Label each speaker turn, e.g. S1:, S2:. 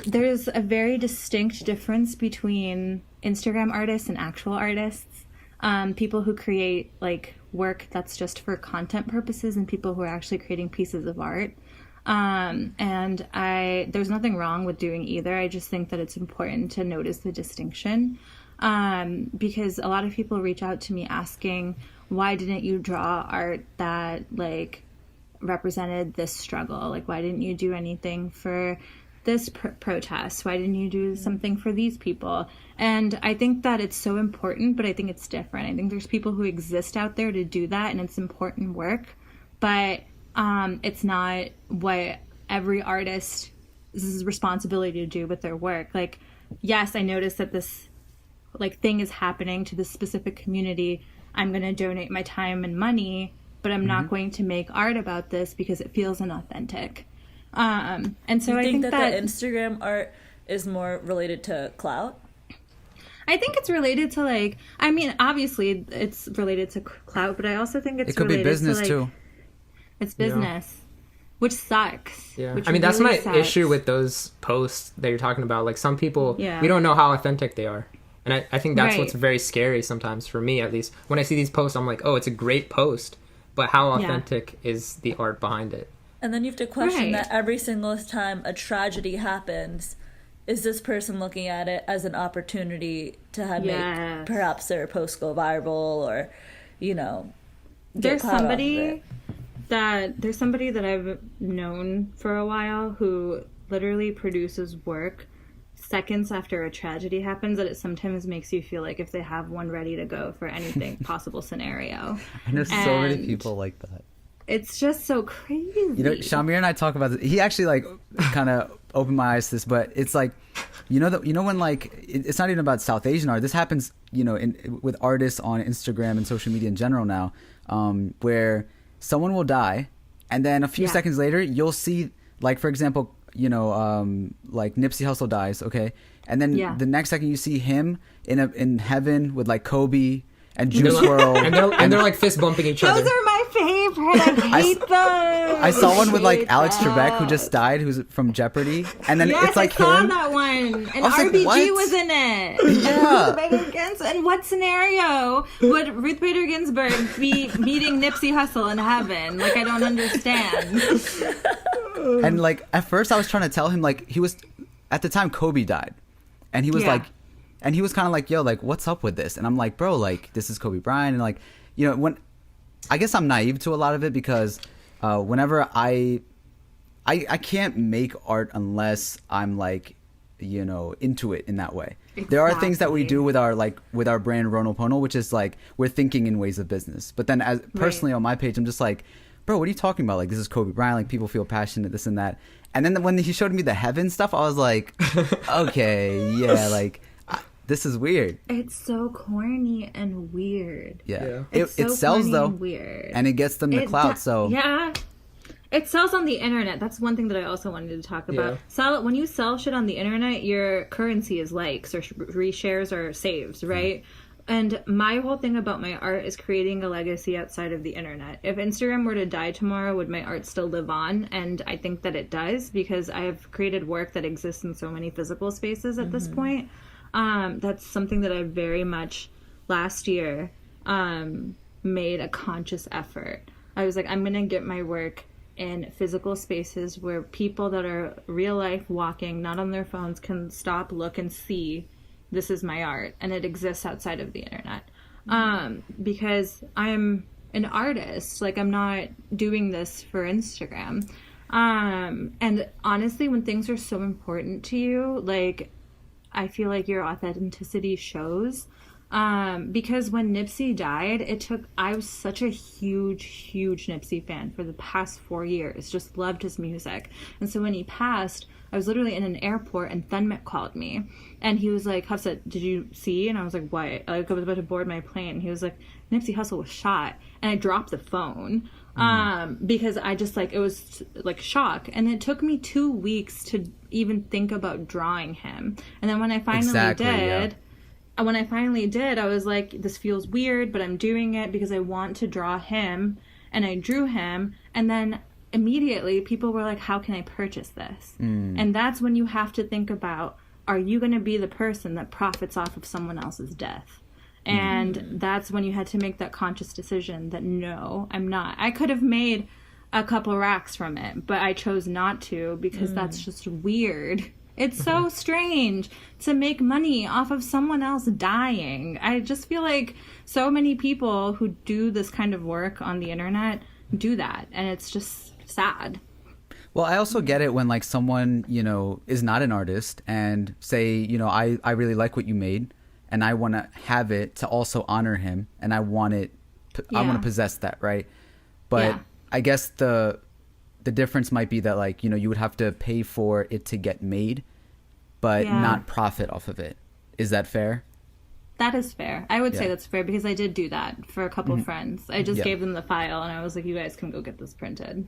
S1: there's a very distinct difference between Instagram artists and actual artists. People who create like work that's just for content purposes and people who are actually creating pieces of art. And there's nothing wrong with doing either. I just think that it's important to notice the distinction. Because a lot of people reach out to me asking, why didn't you draw art that like represented this struggle? Like, why didn't you do anything for this protest? Why didn't you do something for these people? And I think that it's so important, but I think it's different. I think there's people who exist out there to do that, and it's important work, but it's not what every artist's responsibility to do with their work. Like, yes, I noticed that this like thing is happening to this specific community. I'm going to donate my time and money, but I'm not going to make art about this because it feels inauthentic. And so I think that
S2: the Instagram art is more related to clout?
S1: I think it's related to like, I mean, obviously it's related to clout, but I also think it
S3: could be business too.
S1: It's business, which sucks.
S4: Yeah,
S1: which
S4: I mean, that's
S1: really
S4: my
S1: sucks.
S4: issue with those posts that you're talking about. Like, some people, we don't know how authentic they are. And I think that's what's very scary sometimes, for me at least. When I see these posts, I'm like, oh, it's a great post, but how authentic is the art behind it?
S2: And then you have to question that every single time a tragedy happens, is this person looking at it as an opportunity to have make perhaps their post go viral, or, you know,
S1: there's somebody that I've known for a while who literally produces work seconds after a tragedy happens, that it sometimes makes you feel like if they have one ready to go for anything possible scenario.
S3: I know so many people like that.
S1: It's just so crazy.
S3: You know, SHAH-AMEER and I talk about this. He actually like kind of opened my eyes to this, but it's like, when like it's not even about South Asian art. This happens, with artists on Instagram and social media in general now, where someone will die, and then a few seconds later you'll see, like, for example, like Nipsey Hussle dies, okay, and then the next second you see him in heaven with like Kobe and Juice WRLD,
S4: and they're like fist bumping each other.
S1: Those are my favorite. I hate those.
S3: I saw one with like Alex Trebek, who just died, who's from Jeopardy, and then it's like
S1: I saw
S3: him.
S1: that one, and
S3: like,
S1: RBG
S3: what?
S1: was in it.
S3: Yeah.
S1: Ruth Bader Ginsburg. In what scenario would Ruth Bader Ginsburg be meeting Nipsey Hussle in heaven? Like, I don't understand.
S3: And like at first, I was trying to tell him, like, he was at the time Kobe died, and he was like. And he was kind of like, yo, like, what's up with this? And I'm like, bro, like, this is Kobe Bryant. And, like, when I guess I'm naive to a lot of it, because whenever I can't make art unless I'm, like, into it in that way. Exactly. There are things that we do with our brand Ronopono, which is, like, we're thinking in ways of business. But then as personally on my page, I'm just like, bro, what are you talking about? Like, this is Kobe Bryant. Like, people feel passionate, this and that. And then when he showed me the heaven stuff, I was like, okay, yeah, like... This is weird.
S1: It's so corny and weird.
S3: Yeah.
S1: It
S3: sells, though.
S1: Weird.
S3: And it gets them the clout, so...
S1: Yeah. It sells on the internet. That's one thing that I also wanted to talk about. When you sell shit on the internet, your currency is likes or reshares or saves, right? And my whole thing about my art is creating a legacy outside of the internet. If Instagram were to die tomorrow, would my art still live on? And I think that it does, because I've created work that exists in so many physical spaces at this point. That's something that I very much last year made a conscious effort. I was like, I'm going to get my work in physical spaces where people that are real life walking, not on their phones, can stop, look, and see this is my art, and it exists outside of the internet. Because I'm an artist. Like, I'm not doing this for Instagram. And honestly, when things are so important to you, like, I feel like your authenticity shows. Because when Nipsey died, I was such a huge Nipsey fan for the past 4 years, just loved his music. And so when he passed, I was literally in an airport, and Thenmik called me, and he was like, Hafsa, did you see? And I was like, what? I was about to board my plane. He was like, Nipsey Hussle was shot. And I dropped the phone. Because I just, like, it was like shock. And it took me 2 weeks to even think about drawing him. And then when I finally did, I was like, this feels weird, but I'm doing it because I want to draw him. And I drew him. And then immediately people were like, how can I purchase this? And that's when you have to think about, are you going to be the person that profits off of someone else's death? And that's when you had to make that conscious decision that, no, I'm not. I could have made a couple racks from it, but I chose not to, because that's just weird. It's so strange to make money off of someone else dying. I just feel like so many people who do this kind of work on the internet do that, and it's just sad.
S3: Well, I also get it when like someone, you know, is not an artist and say, you know, I really like what you made and I want to have it to also honor him, and I want it, I want to possess that, right? But I guess the difference might be that, like, you know, you would have to pay for it to get made, but not profit off of it. Is that fair?
S1: That is fair. I would say that's fair, because I did do that for a couple of friends. I just gave them the file and I was like, you guys can go get this printed.